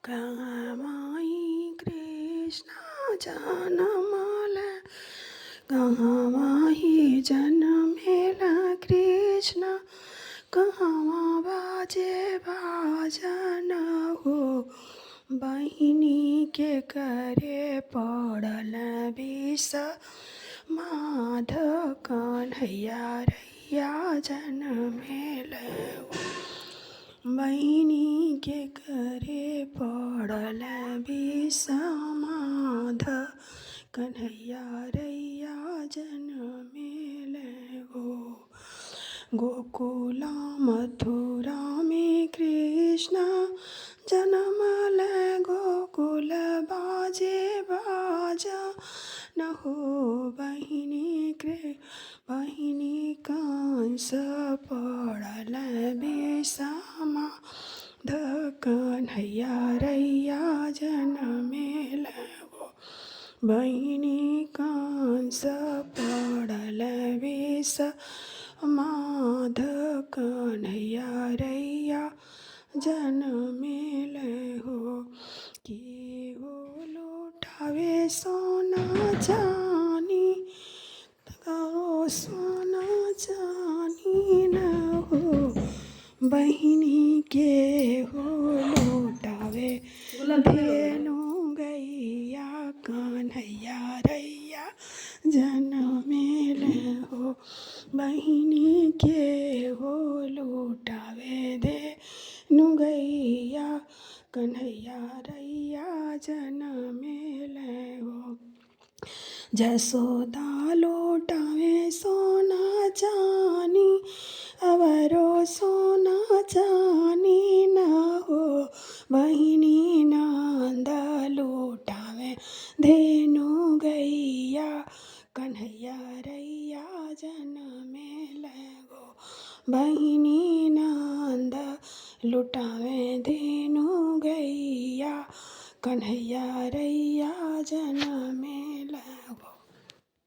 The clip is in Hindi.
कहाँ कृष्ण जनमला कहाँ जनमेला कृष्ण कहाँ बाजे बाजन हो बहिनी के करे पड़ल विष माध कन्हैया रैया जनमेल बहिनी के करे पड़ल विष माध कन्हैया रैया जनमेल हो गोकुला मथुरा में कृष्ण जनमल गोकुल बाजे बाजा न हो बहिनी कंस पड़ल विषमा ध कन्हैया रैया जनमेल हो बहिनी कंस पड़ल विष माध कन्हैया रैया जनमेल हो कि हो लौटावे सोना चानी तकाओ सोना चानी न हो बहिनी के हो लौटावे धेनु गैया कन्हैया रैया जनमेल हो बहिनी के हो लौटावे धेनु गैया कन्हैया रैया जनमेल हो जसोदा लौटावे सोना चानी अवरो सोना चानी न हो बहिनी नंद लौटावे धेनु गैया कन्हैया रैया जनमेल हो बहिनी नंद लुटावे धेनु गैया कन्हैया रैया जनमेल